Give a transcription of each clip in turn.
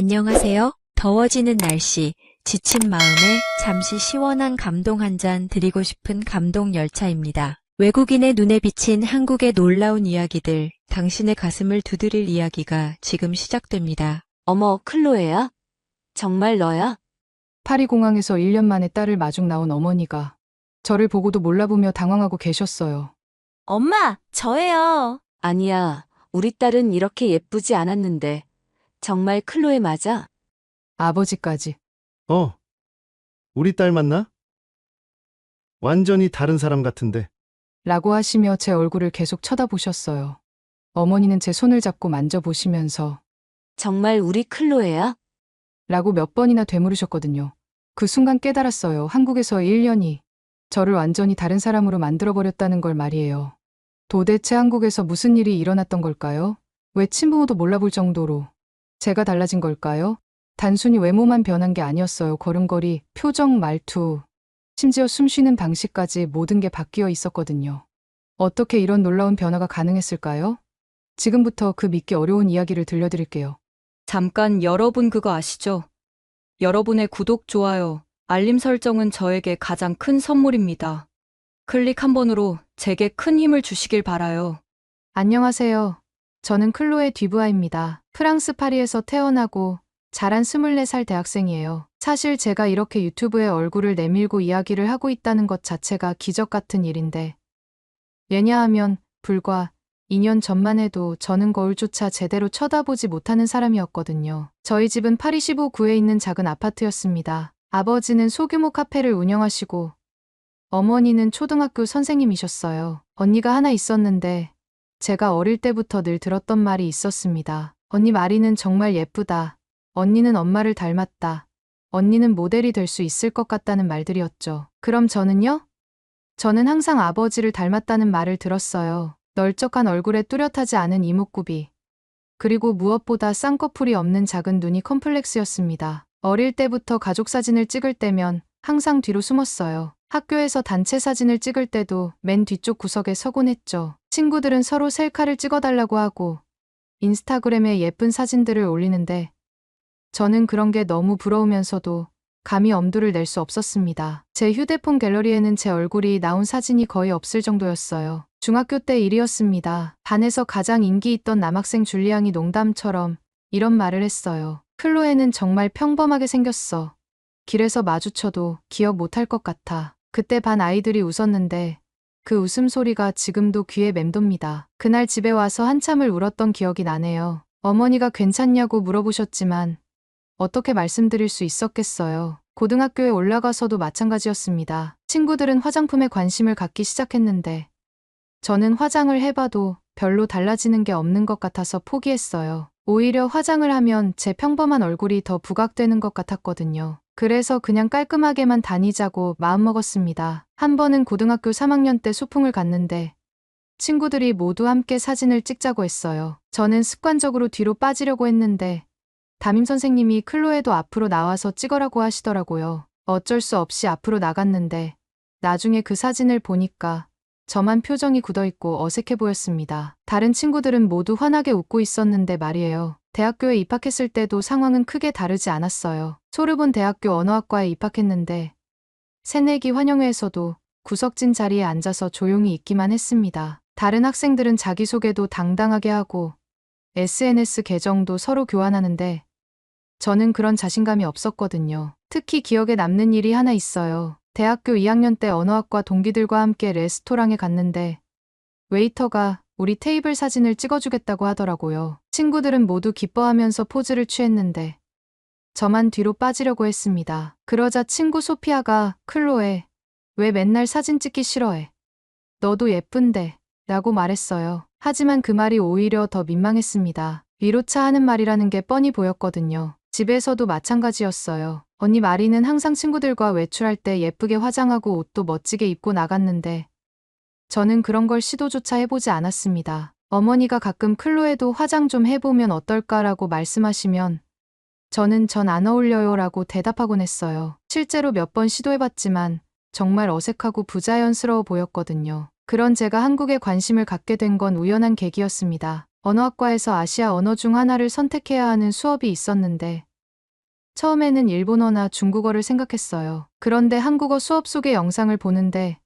안녕하세요. 더워지는 날씨, 지친 마음에 잠시 시원한 감동 한 잔 드리고 싶은 감동 열차입니다. 외국인의 눈에 비친 한국의 놀라운 이야기들, 당신의 가슴을 두드릴 이야기가 지금 시작됩니다. 어머, 클로에야? 정말 너야? 파리 공항에서 1년 만에 딸을 마중 나온 어머니가 저를 보고도 몰라보며 당황하고 계셨어요. 엄마, 저예요. 아니야, 우리 딸은 이렇게 예쁘지 않았는데. 정말 클로에 맞아? 아버지까지. 우리 딸 맞나? 완전히 다른 사람 같은데. 라고 하시며 제 얼굴을 계속 쳐다보셨어요. 어머니는 제 손을 잡고 만져보시면서 정말 우리 클로에야? 라고 몇 번이나 되물으셨거든요. 그 순간 깨달았어요. 한국에서 1년이 저를 완전히 다른 사람으로 만들어버렸다는 걸 말이에요. 도대체 한국에서 무슨 일이 일어났던 걸까요? 왜 친부모도 몰라볼 정도로 제가 달라진 걸까요? 단순히 외모만 변한 게 아니었어요. 걸음걸이, 표정, 말투, 심지어 숨쉬는 방식까지 모든 게 바뀌어 있었거든요. 어떻게 이런 놀라운 변화가 가능했을까요? 지금부터 그 믿기 어려운 이야기를 들려드릴게요. 잠깐 여러분 그거 아시죠? 여러분의 구독, 좋아요, 알림 설정은 저에게 가장 큰 선물입니다. 클릭 한 번으로 제게 큰 힘을 주시길 바라요. 안녕하세요. 저는 클로에 듀부아입니다. 프랑스 파리에서 태어나고 자란 24살 대학생이에요. 사실 제가 이렇게 유튜브에 얼굴을 내밀고 이야기를 하고 있다는 것 자체가 기적 같은 일인데, 왜냐하면 불과 2년 전만 해도 저는 거울조차 제대로 쳐다보지 못하는 사람이었거든요. 저희 집은 파리 15구에 있는 작은 아파트였습니다. 아버지는 소규모 카페를 운영하시고 어머니는 초등학교 선생님이셨어요. 언니가 하나 있었는데 제가 어릴 때부터 늘 들었던 말이 있었습니다. 언니 마리는 정말 예쁘다. 언니는 엄마를 닮았다. 언니는 모델이 될 수 있을 것 같다는 말들이었죠. 그럼 저는요? 저는 항상 아버지를 닮았다는 말을 들었어요. 널쩍한 얼굴에 뚜렷하지 않은 이목구비. 그리고 무엇보다 쌍꺼풀이 없는 작은 눈이 컴플렉스였습니다. 어릴 때부터 가족 사진을 찍을 때면 항상 뒤로 숨었어요. 학교에서 단체 사진을 찍을 때도 맨 뒤쪽 구석에 서곤 했죠. 친구들은 서로 셀카를 찍어달라고 하고 인스타그램에 예쁜 사진들을 올리는데 저는 그런 게 너무 부러우면서도 감히 엄두를 낼 수 없었습니다. 제 휴대폰 갤러리에는 제 얼굴이 나온 사진이 거의 없을 정도였어요. 중학교 때 일이었습니다. 반에서 가장 인기 있던 남학생 줄리앙이 농담처럼 이런 말을 했어요. 클로에는 정말 평범하게 생겼어. 길에서 마주쳐도 기억 못할 것 같아. 그때 반 아이들이 웃었는데 그 웃음소리가 지금도 귀에 맴돕니다. 그날 집에 와서 한참을 울었던 기억이 나네요. 어머니가 괜찮냐고 물어보셨지만 어떻게 말씀드릴 수 있었겠어요. 고등학교에 올라가서도 마찬가지였습니다. 친구들은 화장품에 관심을 갖기 시작했는데 저는 화장을 해봐도 별로 달라지는 게 없는 것 같아서 포기했어요. 오히려 화장을 하면 제 평범한 얼굴이 더 부각되는 것 같았거든요. 그래서 그냥 깔끔하게만 다니자고 마음먹었습니다. 한 번은 고등학교 3학년 때 소풍을 갔는데 친구들이 모두 함께 사진을 찍자고 했어요. 저는 습관적으로 뒤로 빠지려고 했는데 담임 선생님이 클로에도 앞으로 나와서 찍으라고 하시더라고요. 어쩔 수 없이 앞으로 나갔는데 나중에 그 사진을 보니까 저만 표정이 굳어있고 어색해 보였습니다. 다른 친구들은 모두 환하게 웃고 있었는데 말이에요. 대학교에 입학했을 때도 상황은 크게 다르지 않았어요. 소르본 대학교 언어학과에 입학했는데 새내기 환영회에서도 구석진 자리에 앉아서 조용히 있기만 했습니다. 다른 학생들은 자기소개도 당당하게 하고 SNS 계정도 서로 교환하는데 저는 그런 자신감이 없었거든요. 특히 기억에 남는 일이 하나 있어요. 대학교 2학년 때 언어학과 동기들과 함께 레스토랑에 갔는데 웨이터가 우리 테이블 사진을 찍어주겠다고 하더라고요. 친구들은 모두 기뻐하면서 포즈를 취했는데 저만 뒤로 빠지려고 했습니다. 그러자 친구 소피아가 클로에 왜 맨날 사진 찍기 싫어해? 너도 예쁜데 라고 말했어요. 하지만 그 말이 오히려 더 민망했습니다. 위로차 하는 말이라는 게 뻔히 보였거든요. 집에서도 마찬가지였어요. 언니 마리는 항상 친구들과 외출할 때 예쁘게 화장하고 옷도 멋지게 입고 나갔는데 저는 그런 걸 시도조차 해보지 않았습니다. 어머니가 가끔 클로에도 화장 좀 해보면 어떨까라고 말씀하시면 저는 전 안 어울려요 라고 대답하곤 했어요. 실제로 몇 번 시도해봤지만 정말 어색하고 부자연스러워 보였거든요. 그런 제가 한국에 관심을 갖게 된 건 우연한 계기였습니다. 언어학과에서 아시아 언어 중 하나를 선택해야 하는 수업이 있었는데 처음에는 일본어나 중국어를 생각했어요. 그런데 한국어 수업 속의 영상을 보는데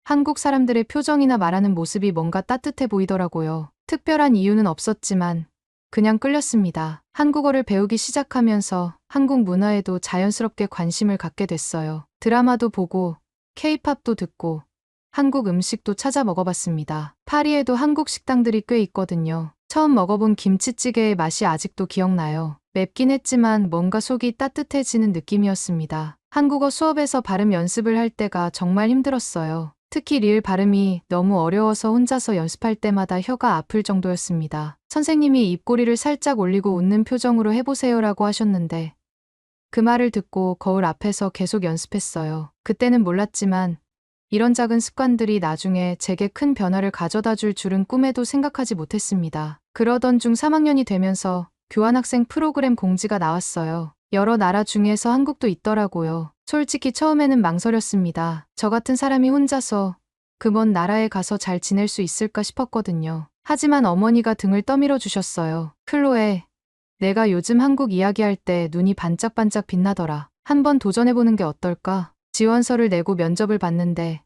한국 사람들의 표정이나 말하는 모습이 뭔가 따뜻해 보이더라고요. 특별한 이유는 없었지만 그냥 끌렸습니다. 한국어를 배우기 시작하면서 한국 문화에도 자연스럽게 관심을 갖게 됐어요. 드라마도 보고 K-팝도 듣고 한국 음식도 찾아 먹어봤습니다. 파리에도 한국 식당들이 꽤 있거든요. 처음 먹어본 김치찌개의 맛이 아직도 기억나요. 맵긴 했지만 뭔가 속이 따뜻해지는 느낌이었습니다. 한국어 수업에서 발음 연습을 할 때가 정말 힘들었어요. 특히 리을 발음이 너무 어려워서 혼자서 연습할 때마다 혀가 아플 정도였습니다. 선생님이 입꼬리를 살짝 올리고 웃는 표정으로 해보세요라고 하셨는데 그 말을 듣고 거울 앞에서 계속 연습했어요. 그때는 몰랐지만 이런 작은 습관들이 나중에 제게 큰 변화를 가져다 줄 줄은 꿈에도 생각하지 못했습니다. 그러던 중 3학년이 되면서 교환학생 프로그램 공지가 나왔어요. 여러 나라 중에서 한국도 있더라고요. 솔직히 처음에는 망설였습니다. 저 같은 사람이 혼자서 그 먼 나라에 가서 잘 지낼 수 있을까 싶었거든요. 하지만 어머니가 등을 떠밀어 주셨어요. 클로에, 내가 요즘 한국 이야기할 때 눈이 반짝반짝 빛나더라. 한번 도전해보는 게 어떨까? 지원서를 내고 면접을 봤는데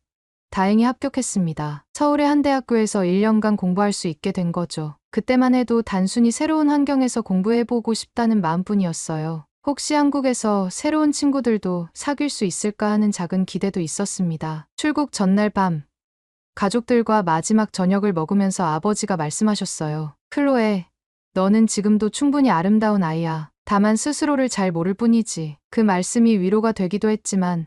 다행히 합격했습니다. 서울의 한 대학교에서 1년간 공부할 수 있게 된 거죠. 그때만 해도 단순히 새로운 환경에서 공부해보고 싶다는 마음뿐이었어요. 혹시 한국에서 새로운 친구들도 사귈 수 있을까 하는 작은 기대도 있었습니다. 출국 전날 밤, 가족들과 마지막 저녁을 먹으면서 아버지가 말씀하셨어요. 클로에, 너는 지금도 충분히 아름다운 아이야. 다만 스스로를 잘 모를 뿐이지. 그 말씀이 위로가 되기도 했지만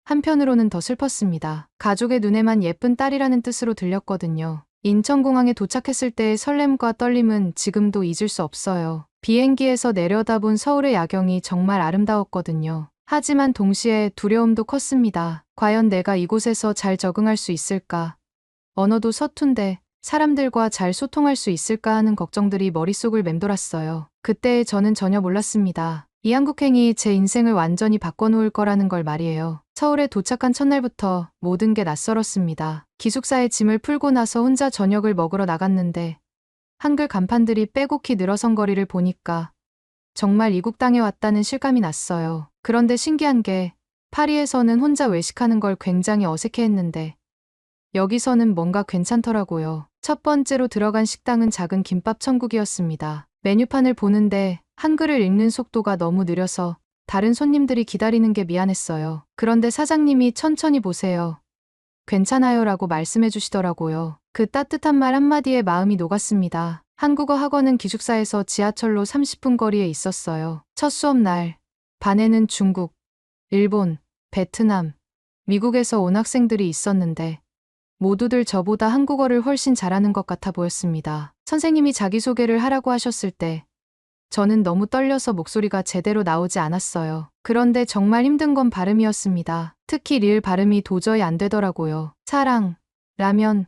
한편으로는 더 슬펐습니다. 가족의 눈에만 예쁜 딸이라는 뜻으로 들렸거든요. 인천공항에 도착했을 때의 설렘과 떨림은 지금도 잊을 수 없어요. 비행기에서 내려다본 서울의 야경이 정말 아름다웠거든요. 하지만 동시에 두려움도 컸습니다. 과연 내가 이곳에서 잘 적응할 수 있을까? 언어도 서툰데 사람들과 잘 소통할 수 있을까 하는 걱정들이 머릿속을 맴돌았어요. 그때 저는 전혀 몰랐습니다. 이 한국행이 제 인생을 완전히 바꿔놓을 거라는 걸 말이에요. 서울에 도착한 첫날부터 모든 게 낯설었습니다. 기숙사에 짐을 풀고 나서 혼자 저녁을 먹으러 나갔는데 한글 간판들이 빼곡히 늘어선 거리를 보니까 정말 이국 땅에 왔다는 실감이 났어요. 그런데 신기한 게 파리에서는 혼자 외식하는 걸 굉장히 어색해했는데 여기서는 뭔가 괜찮더라고요. 첫 번째로 들어간 식당은 작은 김밥 천국이었습니다. 메뉴판을 보는데 한글을 읽는 속도가 너무 느려서 다른 손님들이 기다리는 게 미안했어요. 그런데 사장님이 천천히 보세요. 괜찮아요 라고 말씀해 주시더라고요. 그 따뜻한 말 한마디에 마음이 녹았습니다. 한국어 학원은 기숙사에서 지하철로 30분 거리에 있었어요. 첫 수업 날, 반에는 중국, 일본, 베트남, 미국에서 온 학생들이 있었는데 모두들 저보다 한국어를 훨씬 잘하는 것 같아 보였습니다. 선생님이 자기소개를 하라고 하셨을 때 저는 너무 떨려서 목소리가 제대로 나오지 않았어요. 그런데 정말 힘든 건 발음이었습니다. 특히 리을 발음이 도저히 안 되더라고요. 사랑, 라면,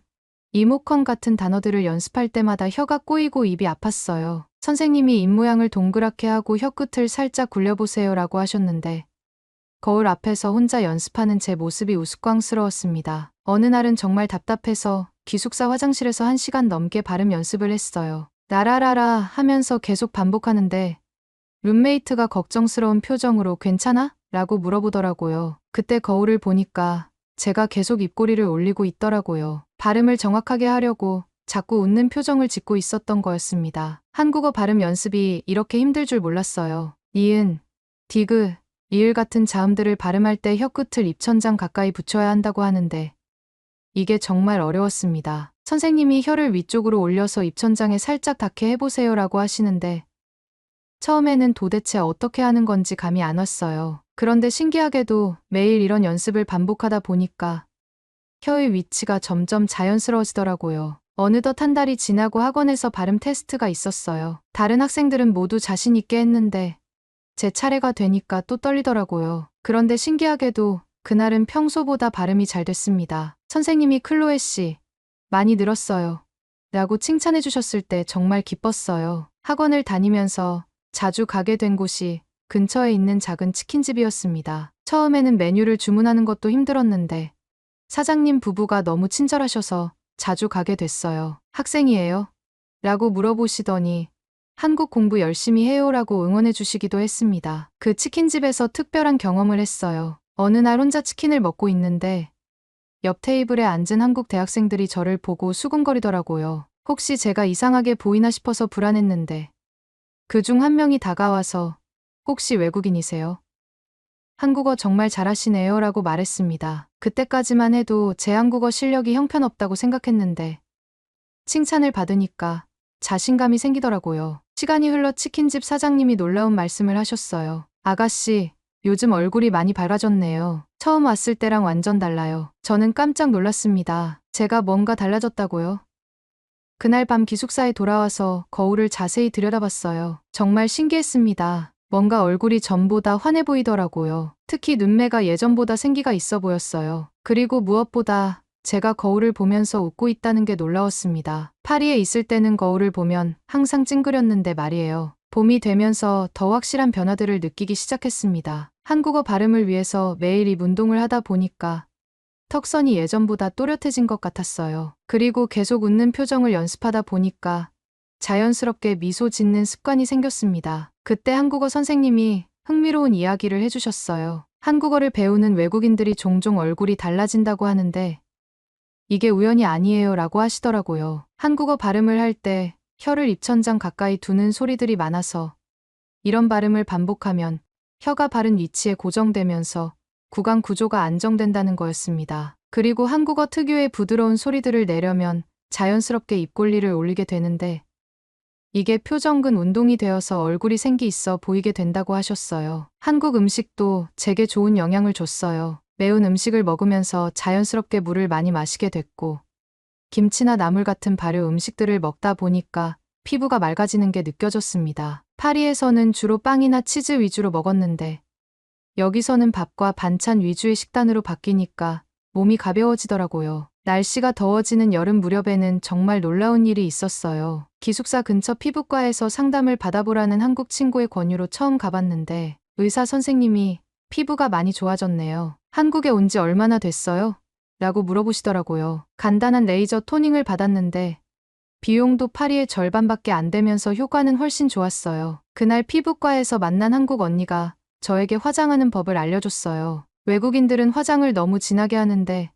이모컨 같은 단어들을 연습할 때마다 혀가 꼬이고 입이 아팠어요. 선생님이 입모양을 동그랗게 하고 혀끝을 살짝 굴려보세요 라고 하셨는데 거울 앞에서 혼자 연습하는 제 모습이 우스꽝스러웠습니다. 어느 날은 정말 답답해서 기숙사 화장실에서 1시간 넘게 발음 연습을 했어요. 나라라라 하면서 계속 반복하는데 룸메이트가 걱정스러운 표정으로 괜찮아? 라고 물어보더라고요. 그때 거울을 보니까 제가 계속 입꼬리를 올리고 있더라고요. 발음을 정확하게 하려고 자꾸 웃는 표정을 짓고 있었던 거였습니다. 한국어 발음 연습이 이렇게 힘들 줄 몰랐어요. 니은, 디귿, 리을 같은 자음들을 발음할 때 혀끝을 입천장 가까이 붙여야 한다고 하는데 이게 정말 어려웠습니다. 선생님이 혀를 위쪽으로 올려서 입천장에 살짝 닿게 해보세요 라고 하시는데 처음에는 도대체 어떻게 하는 건지 감이 안 왔어요. 그런데 신기하게도 매일 이런 연습을 반복하다 보니까 혀의 위치가 점점 자연스러워지더라고요. 어느덧 한 달이 지나고 학원에서 발음 테스트가 있었어요. 다른 학생들은 모두 자신 있게 했는데 제 차례가 되니까 또 떨리더라고요. 그런데 신기하게도 그날은 평소보다 발음이 잘 됐습니다. 선생님이 클로에 씨, 많이 늘었어요. 라고 칭찬해 주셨을 때 정말 기뻤어요. 학원을 다니면서 자주 가게 된 곳이 근처에 있는 작은 치킨집이었습니다. 처음에는 메뉴를 주문하는 것도 힘들었는데 사장님 부부가 너무 친절하셔서 자주 가게 됐어요. 학생이에요? 라고 물어보시더니 한국 공부 열심히 해요라고 응원해 주시기도 했습니다. 그 치킨집에서 특별한 경험을 했어요. 어느 날 혼자 치킨을 먹고 있는데 옆 테이블에 앉은 한국 대학생들이 저를 보고 수군거리더라고요. 혹시 제가 이상하게 보이나 싶어서 불안했는데 그중 한 명이 다가와서 혹시 외국인이세요? 한국어 정말 잘하시네요 라고 말했습니다. 그때까지만 해도 제 한국어 실력이 형편없다고 생각했는데 칭찬을 받으니까 자신감이 생기더라고요. 시간이 흘러 치킨집 사장님이 놀라운 말씀을 하셨어요. 아가씨, 요즘 얼굴이 많이 밝아졌네요. 처음 왔을 때랑 완전 달라요. 저는 깜짝 놀랐습니다. 제가 뭔가 달라졌다고요? 그날 밤 기숙사에 돌아와서 거울을 자세히 들여다봤어요. 정말 신기했습니다. 뭔가 얼굴이 전보다 환해 보이더라고요. 특히 눈매가 예전보다 생기가 있어 보였어요. 그리고 무엇보다 제가 거울을 보면서 웃고 있다는 게 놀라웠습니다. 파리에 있을 때는 거울을 보면 항상 찡그렸는데 말이에요. 봄이 되면서 더 확실한 변화들을 느끼기 시작했습니다. 한국어 발음을 위해서 매일 입 운동을 하다 보니까 턱선이 예전보다 또렷해진 것 같았어요. 그리고 계속 웃는 표정을 연습하다 보니까 자연스럽게 미소 짓는 습관이 생겼습니다. 그때 한국어 선생님이 흥미로운 이야기를 해주셨어요. 한국어를 배우는 외국인들이 종종 얼굴이 달라진다고 하는데 이게 우연이 아니에요 라고 하시더라고요. 한국어 발음을 할 때 혀를 입천장 가까이 두는 소리들이 많아서 이런 발음을 반복하면 혀가 바른 위치에 고정되면서 구강 구조가 안정된다는 거였습니다. 그리고 한국어 특유의 부드러운 소리들을 내려면 자연스럽게 입꼬리를 올리게 되는데 이게 표정근 운동이 되어서 얼굴이 생기 있어 보이게 된다고 하셨어요. 한국 음식도 제게 좋은 영향을 줬어요. 매운 음식을 먹으면서 자연스럽게 물을 많이 마시게 됐고 김치나 나물 같은 발효 음식들을 먹다 보니까 피부가 맑아지는 게 느껴졌습니다. 파리에서는 주로 빵이나 치즈 위주로 먹었는데 여기서는 밥과 반찬 위주의 식단으로 바뀌니까 몸이 가벼워지더라고요. 날씨가 더워지는 여름 무렵에는 정말 놀라운 일이 있었어요. 기숙사 근처 피부과에서 상담을 받아보라는 한국 친구의 권유로 처음 가봤는데 의사 선생님이 피부가 많이 좋아졌네요. 한국에 온 지 얼마나 됐어요? 라고 물어보시더라고요. 간단한 레이저 토닝을 받았는데 비용도 파리의 절반밖에 안 되면서 효과는 훨씬 좋았어요. 그날 피부과에서 만난 한국 언니가 저에게 화장하는 법을 알려줬어요. 외국인들은 화장을 너무 진하게 하는데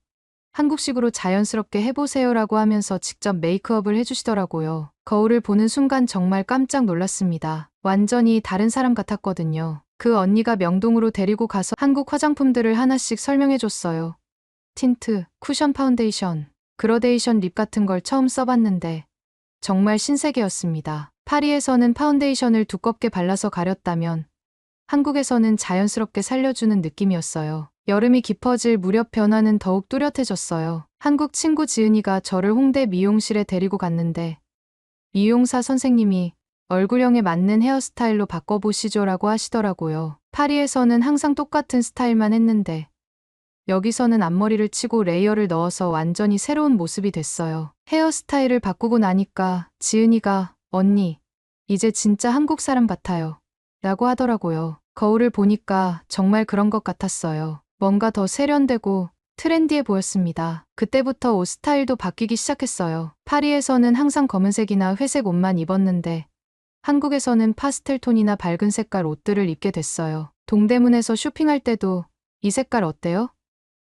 한국식으로 자연스럽게 해보세요라고 하면서 직접 메이크업을 해주시더라고요. 거울을 보는 순간 정말 깜짝 놀랐습니다. 완전히 다른 사람 같았거든요. 그 언니가 명동으로 데리고 가서 한국 화장품들을 하나씩 설명해줬어요. 틴트, 쿠션 파운데이션, 그라데이션 립 같은 걸 처음 써봤는데 정말 신세계였습니다. 파리에서는 파운데이션을 두껍게 발라서 가렸다면 한국에서는 자연스럽게 살려주는 느낌이었어요. 여름이 깊어질 무렵 변화는 더욱 뚜렷해졌어요. 한국 친구 지은이가 저를 홍대 미용실에 데리고 갔는데 미용사 선생님이 얼굴형에 맞는 헤어스타일로 바꿔보시죠라고 하시더라고요. 파리에서는 항상 똑같은 스타일만 했는데 여기서는 앞머리를 치고 레이어를 넣어서 완전히 새로운 모습이 됐어요. 헤어스타일을 바꾸고 나니까 지은이가 언니, 이제 진짜 한국 사람 같아요. 라고 하더라고요. 거울을 보니까 정말 그런 것 같았어요. 뭔가 더 세련되고 트렌디해 보였습니다. 그때부터 옷 스타일도 바뀌기 시작했어요. 파리에서는 항상 검은색이나 회색 옷만 입었는데 한국에서는 파스텔 톤이나 밝은 색깔 옷들을 입게 됐어요. 동대문에서 쇼핑할 때도 이 색깔 어때요?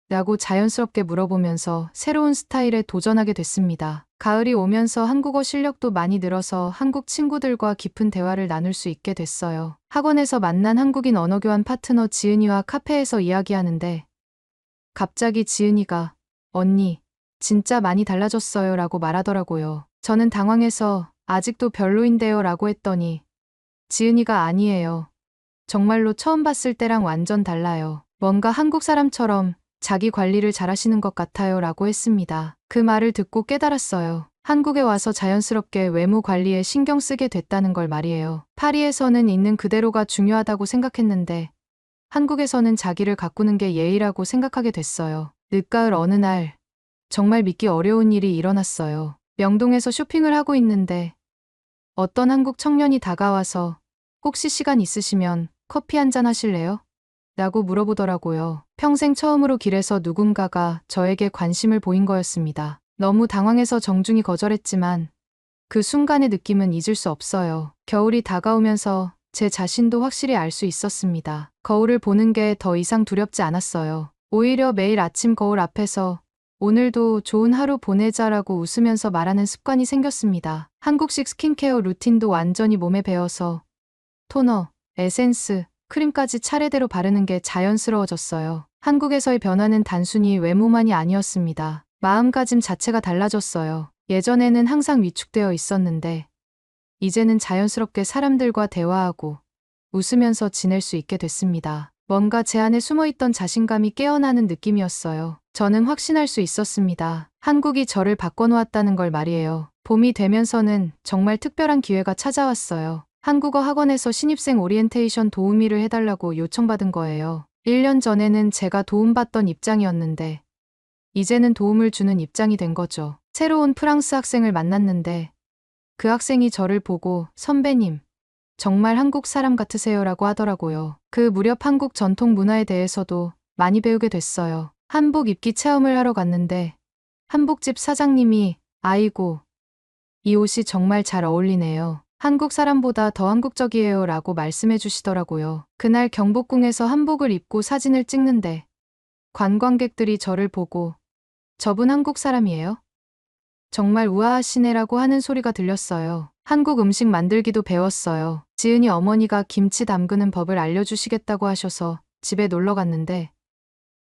라고 자연스럽게 물어보면서 새로운 스타일에 도전하게 됐습니다. 가을이 오면서 한국어 실력도 많이 늘어서 한국 친구들과 깊은 대화를 나눌 수 있게 됐어요. 학원에서 만난 한국인 언어교환 파트너 지은이와 카페에서 이야기하는데 갑자기 지은이가 언니, 진짜 많이 달라졌어요 라고 말하더라고요. 저는 당황해서 아직도 별로인데요 라고 했더니 지은이가 아니에요. 정말로 처음 봤을 때랑 완전 달라요. 뭔가 한국 사람처럼 자기 관리를 잘하시는 것 같아요 라고 했습니다. 그 말을 듣고 깨달았어요. 한국에 와서 자연스럽게 외모 관리에 신경 쓰게 됐다는 걸 말이에요. 파리에서는 있는 그대로가 중요하다고 생각했는데 한국에서는 자기를 가꾸는 게 예의라고 생각하게 됐어요. 늦가을 어느 날 정말 믿기 어려운 일이 일어났어요. 명동에서 쇼핑을 하고 있는데 어떤 한국 청년이 다가와서 혹시 시간 있으시면 커피 한잔 하실래요? 라고 물어보더라고요. 평생 처음으로 길에서 누군가가 저에게 관심을 보인 거였습니다. 너무 당황해서 정중히 거절했지만 그 순간의 느낌은 잊을 수 없어요. 겨울이 다가오면서 제 자신도 확실히 알 수 있었습니다. 거울을 보는 게 더 이상 두렵지 않았어요. 오히려 매일 아침 거울 앞에서 오늘도 좋은 하루 보내자라고 웃으면서 말하는 습관이 생겼습니다. 한국식 스킨케어 루틴도 완전히 몸에 배어서 토너, 에센스, 크림까지 차례대로 바르는 게 자연스러워졌어요. 한국에서의 변화는 단순히 외모만이 아니었습니다. 마음가짐 자체가 달라졌어요. 예전에는 항상 위축되어 있었는데 이제는 자연스럽게 사람들과 대화하고 웃으면서 지낼 수 있게 됐습니다. 뭔가 제 안에 숨어있던 자신감이 깨어나는 느낌이었어요. 저는 확신할 수 있었습니다. 한국이 저를 바꿔놓았다는 걸 말이에요. 봄이 되면서는 정말 특별한 기회가 찾아왔어요. 한국어 학원에서 신입생 오리엔테이션 도우미를 해달라고 요청받은 거예요. 1년 전에는 제가 도움받던 입장이었는데 이제는 도움을 주는 입장이 된 거죠. 새로운 프랑스 학생을 만났는데 그 학생이 저를 보고 선배님, 정말 한국 사람 같으세요라고 하더라고요. 그 무렵 한국 전통 문화에 대해서도 많이 배우게 됐어요. 한복 입기 체험을 하러 갔는데 한복집 사장님이 아이고, 이 옷이 정말 잘 어울리네요. 한국 사람보다 더 한국적이에요 라고 말씀해 주시더라고요. 그날 경복궁에서 한복을 입고 사진을 찍는데 관광객들이 저를 보고 저분 한국 사람이에요? 정말 우아하시네라고 하는 소리가 들렸어요. 한국 음식 만들기도 배웠어요. 지은이 어머니가 김치 담그는 법을 알려주시겠다고 하셔서 집에 놀러 갔는데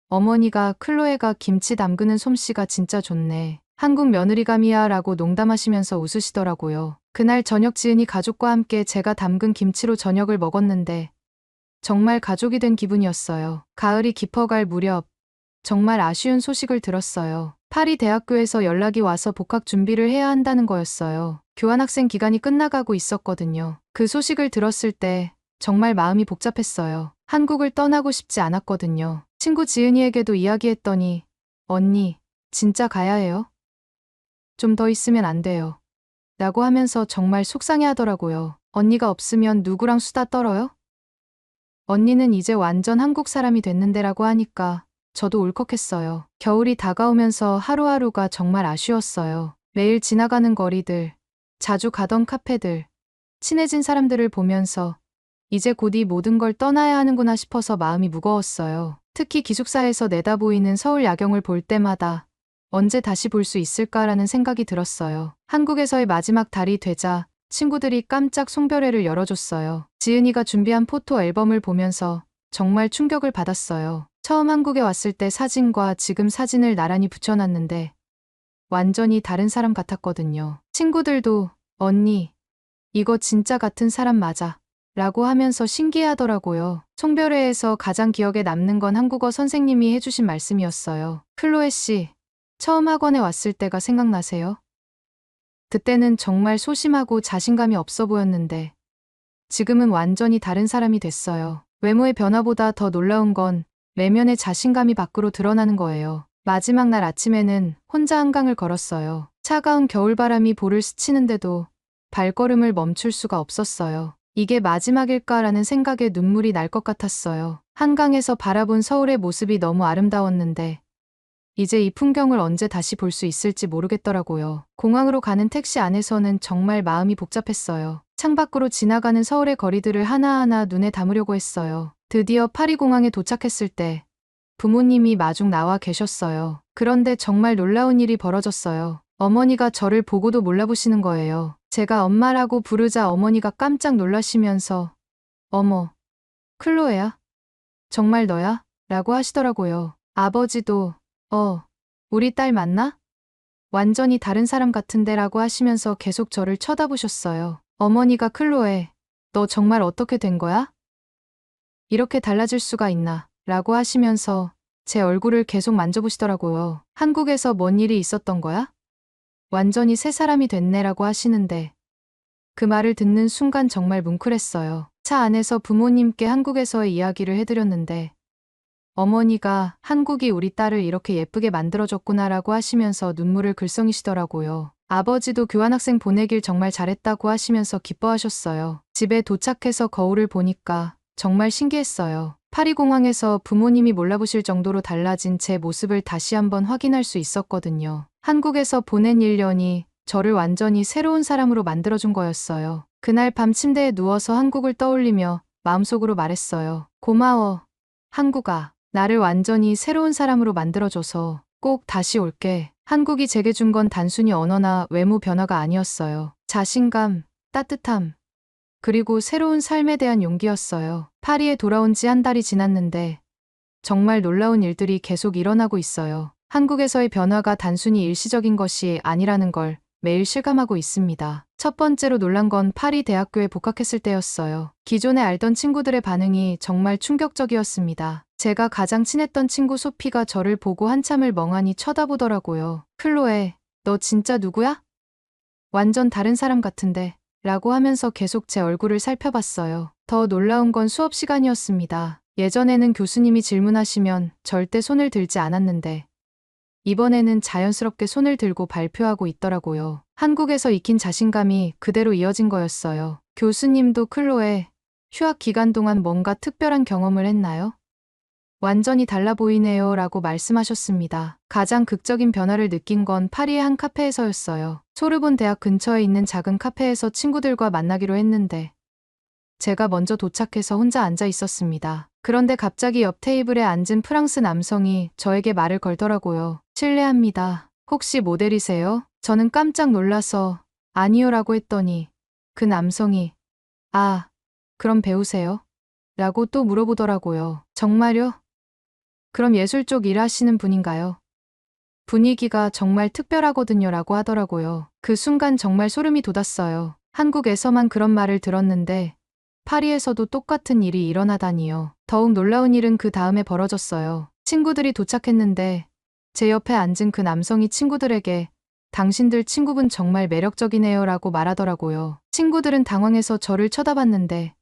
어머니가 클로에가 김치 담그는 솜씨가 진짜 좋네. 한국 며느리감이야 라고 농담하시면서 웃으시더라고요. 그날 저녁 지은이 가족과 함께 제가 담근 김치로 저녁을 먹었는데 정말 가족이 된 기분이었어요. 가을이 깊어갈 무렵 정말 아쉬운 소식을 들었어요. 파리 대학교에서 연락이 와서 복학 준비를 해야 한다는 거였어요. 교환학생 기간이 끝나가고 있었거든요. 그 소식을 들었을 때 정말 마음이 복잡했어요. 한국을 떠나고 싶지 않았거든요. 친구 지은이에게도 이야기했더니 언니, 진짜 가야 해요? 좀 더 있으면 안 돼요. 라고 하면서 정말 속상해 하더라고요. 언니가 없으면 누구랑 수다 떨어요? 언니는 이제 완전 한국 사람이 됐는데라고 하니까 저도 울컥했어요. 겨울이 다가오면서 하루하루가 정말 아쉬웠어요. 매일 지나가는 거리들, 자주 가던 카페들, 친해진 사람들을 보면서 이제 곧 이 모든 걸 떠나야 하는구나 싶어서 마음이 무거웠어요. 특히 기숙사에서 내다보이는 서울 야경을 볼 때마다 언제 다시 볼 수 있을까라는 생각이 들었어요. 한국에서의 마지막 달이 되자 친구들이 깜짝 송별회를 열어줬어요. 지은이가 준비한 포토 앨범을 보면서 정말 충격을 받았어요. 처음 한국에 왔을 때 사진과 지금 사진을 나란히 붙여놨는데 완전히 다른 사람 같았거든요. 친구들도 언니, 이거 진짜 같은 사람 맞아 라고 하면서 신기해하더라고요. 송별회에서 가장 기억에 남는 건 한국어 선생님이 해주신 말씀이었어요. 클로에 씨, 처음 학원에 왔을 때가 생각나세요? 그때는 정말 소심하고 자신감이 없어 보였는데 지금은 완전히 다른 사람이 됐어요. 외모의 변화보다 더 놀라운 건 내면의 자신감이 밖으로 드러나는 거예요. 마지막 날 아침에는 혼자 한강을 걸었어요. 차가운 겨울바람이 볼을 스치는데도 발걸음을 멈출 수가 없었어요. 이게 마지막일까라는 생각에 눈물이 날 것 같았어요. 한강에서 바라본 서울의 모습이 너무 아름다웠는데 이제 이 풍경을 언제 다시 볼 수 있을지 모르겠더라고요. 공항으로 가는 택시 안에서는 정말 마음이 복잡했어요. 창밖으로 지나가는 서울의 거리들을 하나하나 눈에 담으려고 했어요. 드디어 파리 공항에 도착했을 때 부모님이 마중 나와 계셨어요. 그런데 정말 놀라운 일이 벌어졌어요. 어머니가 저를 보고도 몰라보시는 거예요. 제가 엄마라고 부르자 어머니가 깜짝 놀라시면서 어머, 클로에야? 정말 너야? 라고 하시더라고요. 아버지도 우리 딸 맞나? 완전히 다른 사람 같은데 라고 하시면서 계속 저를 쳐다보셨어요. 어머니가 클로에, 너 정말 어떻게 된 거야? 이렇게 달라질 수가 있나? 라고 하시면서 제 얼굴을 계속 만져보시더라고요. 한국에서 뭔 일이 있었던 거야? 완전히 새 사람이 됐네 라고 하시는데 그 말을 듣는 순간 정말 뭉클했어요. 차 안에서 부모님께 한국에서의 이야기를 해드렸는데 어머니가 한국이 우리 딸을 이렇게 예쁘게 만들어줬구나라고 하시면서 눈물을 글썽이시더라고요. 아버지도 교환학생 보내길 정말 잘했다고 하시면서 기뻐하셨어요. 집에 도착해서 거울을 보니까 정말 신기했어요. 파리 공항에서 부모님이 몰라보실 정도로 달라진 제 모습을 다시 한번 확인할 수 있었거든요. 한국에서 보낸 1년이 저를 완전히 새로운 사람으로 만들어준 거였어요. 그날 밤 침대에 누워서 한국을 떠올리며 마음속으로 말했어요. 고마워, 한국아. 나를 완전히 새로운 사람으로 만들어줘서 꼭 다시 올게. 한국이 제게 준 건 단순히 언어나 외모 변화가 아니었어요. 자신감, 따뜻함, 그리고 새로운 삶에 대한 용기였어요. 파리에 돌아온 지 한 달이 지났는데 정말 놀라운 일들이 계속 일어나고 있어요. 한국에서의 변화가 단순히 일시적인 것이 아니라는 걸 매일 실감하고 있습니다. 첫 번째로 놀란 건 파리 대학교에 복학했을 때였어요. 기존에 알던 친구들의 반응이 정말 충격적이었습니다. 제가 가장 친했던 친구 소피가 저를 보고 한참을 멍하니 쳐다보더라고요. 클로에, 너 진짜 누구야? 완전 다른 사람 같은데. 라고 하면서 계속 제 얼굴을 살펴봤어요. 더 놀라운 건 수업 시간이었습니다. 예전에는 교수님이 질문하시면 절대 손을 들지 않았는데 이번에는 자연스럽게 손을 들고 발표하고 있더라고요. 한국에서 익힌 자신감이 그대로 이어진 거였어요. 교수님도 클로에, 휴학 기간 동안 뭔가 특별한 경험을 했나요? 완전히 달라 보이네요 라고 말씀하셨습니다. 가장 극적인 변화를 느낀 건 파리의 한 카페에서였어요. 소르본 대학 근처에 있는 작은 카페에서 친구들과 만나기로 했는데 제가 먼저 도착해서 혼자 앉아 있었습니다. 그런데 갑자기 옆 테이블에 앉은 프랑스 남성이 저에게 말을 걸더라고요. 실례합니다. 혹시 모델이세요? 저는 깜짝 놀라서 아니요 라고 했더니 그 남성이 아, 그럼 배우세요? 라고 또 물어보더라고요. 정말요? 그럼 예술 쪽 일하시는 분인가요? 분위기가 정말 특별하거든요 라고 하더라고요. 그 순간 정말 소름이 돋았어요. 한국에서만 그런 말을 들었는데 파리에서도 똑같은 일이 일어나다니요. 더욱 놀라운 일은 그 다음에 벌어졌어요. 친구들이 도착했는데 제 옆에 앉은 그 남성이 친구들에게 당신들 친구분 정말 매력적이네요 라고 말하더라고요. 친구들은 당황해서 저를 쳐다봤는데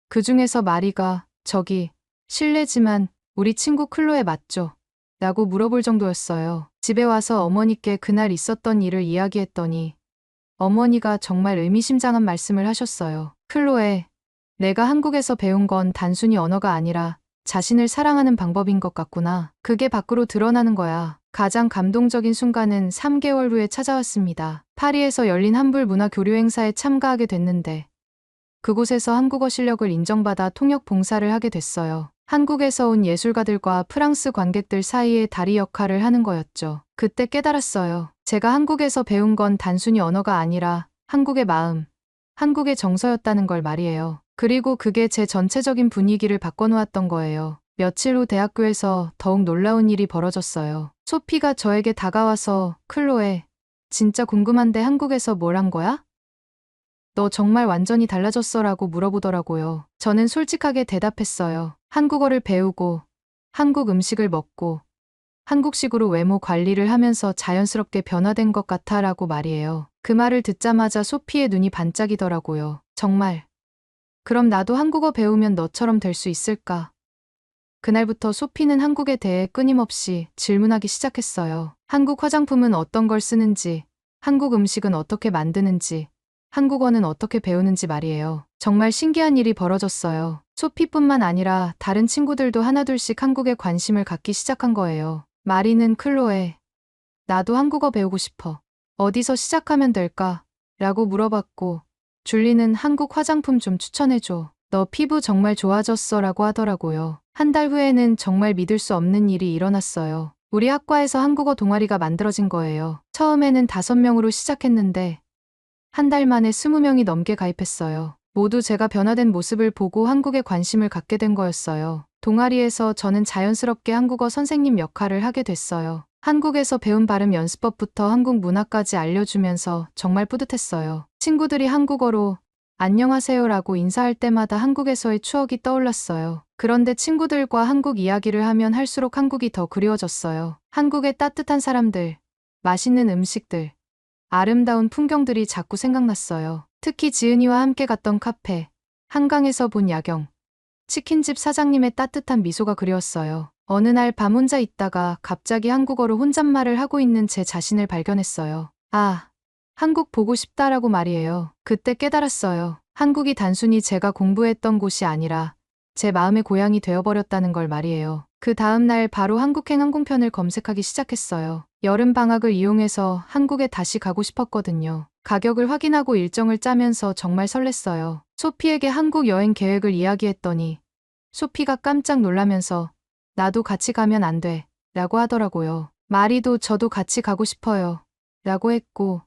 그 중에서 마리가 저기 실례지만 우리 친구 클로에 맞죠? 라고 물어볼 정도였어요. 집에 와서 어머니께 그날 있었던 일을 이야기했더니 어머니가 정말 의미심장한 말씀을 하셨어요. 클로에, 내가 한국에서 배운 건 단순히 언어가 아니라 자신을 사랑하는 방법인 것 같구나. 그게 밖으로 드러나는 거야. 가장 감동적인 순간은 3개월 후에 찾아왔습니다. 파리에서 열린 한불 문화 교류 행사에 참가하게 됐는데 그곳에서 한국어 실력을 인정받아 통역 봉사를 하게 됐어요. 한국에서 온 예술가들과 프랑스 관객들 사이의 다리 역할을 하는 거였죠. 그때 깨달았어요. 제가 한국에서 배운 건 단순히 언어가 아니라 한국의 마음, 한국의 정서였다는 걸 말이에요. 그리고 그게 제 전체적인 분위기를 바꿔놓았던 거예요. 며칠 후 대학교에서 더욱 놀라운 일이 벌어졌어요. 소피가 저에게 다가와서 클로에, 진짜 궁금한데 한국에서 뭘 한 거야? 너 정말 완전히 달라졌어 라고 물어보더라고요. 저는 솔직하게 대답했어요. 한국어를 배우고, 한국 음식을 먹고, 한국식으로 외모 관리를 하면서 자연스럽게 변화된 것 같아 라고 말이에요. 그 말을 듣자마자 소피의 눈이 반짝이더라고요. 정말. 그럼 나도 한국어 배우면 너처럼 될 수 있을까? 그날부터 소피는 한국에 대해 끊임없이 질문하기 시작했어요. 한국 화장품은 어떤 걸 쓰는지, 한국 음식은 어떻게 만드는지, 한국어는 어떻게 배우는지 말이에요. 정말 신기한 일이 벌어졌어요. 소피뿐만 아니라 다른 친구들도 하나둘씩 한국에 관심을 갖기 시작한 거예요. 마리는 클로에, 나도 한국어 배우고 싶어. 어디서 시작하면 될까? 라고 물어봤고, 줄리는 한국 화장품 좀 추천해줘. 너 피부 정말 좋아졌어 라고 하더라고요. 한 달 후에는 정말 믿을 수 없는 일이 일어났어요. 우리 학과에서 한국어 동아리가 만들어진 거예요. 처음에는 5명으로 시작했는데 한 달 만에 20명이 넘게 가입했어요. 모두 제가 변화된 모습을 보고 한국에 관심을 갖게 된 거였어요. 동아리에서 저는 자연스럽게 한국어 선생님 역할을 하게 됐어요. 한국에서 배운 발음 연습법부터 한국 문화까지 알려주면서 정말 뿌듯했어요. 친구들이 한국어로 안녕하세요라고 인사할 때마다 한국에서의 추억이 떠올랐어요. 그런데 친구들과 한국 이야기를 하면 할수록 한국이 더 그리워졌어요. 한국의 따뜻한 사람들, 맛있는 음식들, 아름다운 풍경들이 자꾸 생각났어요. 특히 지은이와 함께 갔던 카페, 한강에서 본 야경, 치킨집 사장님의 따뜻한 미소가 그리웠어요. 어느 날 밤 혼자 있다가 갑자기 한국어로 혼잣말을 하고 있는 제 자신을 발견했어요. 아, 한국 보고 싶다라고 말이에요. 그때 깨달았어요. 한국이 단순히 제가 공부했던 곳이 아니라 제 마음의 고향이 되어버렸다는 걸 말이에요. 그 다음 날 바로 한국행 항공편을 검색하기 시작했어요. 여름 방학을 이용해서 한국에 다시 가고 싶었거든요. 가격을 확인하고 일정을 짜면서 정말 설렜어요. 소피에게 한국 여행 계획을 이야기했더니 소피가 깜짝 놀라면서 나도 같이 가면 안 돼 라고 하더라고요. 마리도 저도 같이 가고 싶어요 라고 했고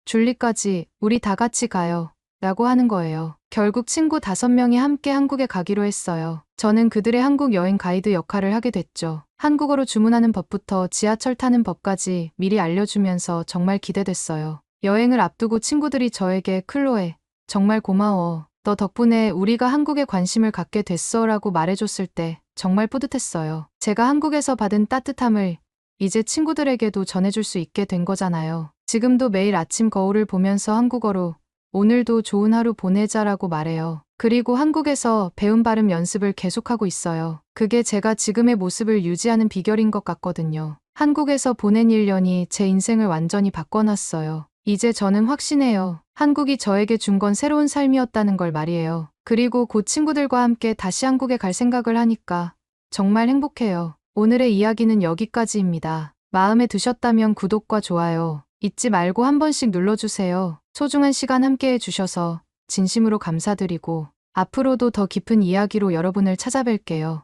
줄리까지 우리 다 같이 가요 라고 하는 거예요. 결국 친구 5명이 함께 한국에 가기로 했어요. 저는 그들의 한국 여행 가이드 역할을 하게 됐죠. 한국어로 주문하는 법부터 지하철 타는 법까지 미리 알려주면서 정말 기대됐어요. 여행을 앞두고 친구들이 저에게 클로에 정말 고마워. 너 덕분에 우리가 한국에 관심을 갖게 됐어 라고 말해줬을 때 정말 뿌듯했어요. 제가 한국에서 받은 따뜻함을 이제 친구들에게도 전해줄 수 있게 된 거잖아요. 지금도 매일 아침 거울을 보면서 한국어로 오늘도 좋은 하루 보내자라고 말해요. 그리고 한국에서 배운 발음 연습을 계속하고 있어요. 그게 제가 지금의 모습을 유지하는 비결인 것 같거든요. 한국에서 보낸 1년이 제 인생을 완전히 바꿔놨어요. 이제 저는 확신해요. 한국이 저에게 준 건 새로운 삶이었다는 걸 말이에요. 그리고 곧 친구들과 함께 다시 한국에 갈 생각을 하니까 정말 행복해요. 오늘의 이야기는 여기까지입니다. 마음에 드셨다면 구독과 좋아요 잊지 말고 한 번씩 눌러주세요. 소중한 시간 함께 해주셔서 진심으로 감사드리고 앞으로도 더 깊은 이야기로 여러분을 찾아뵐게요.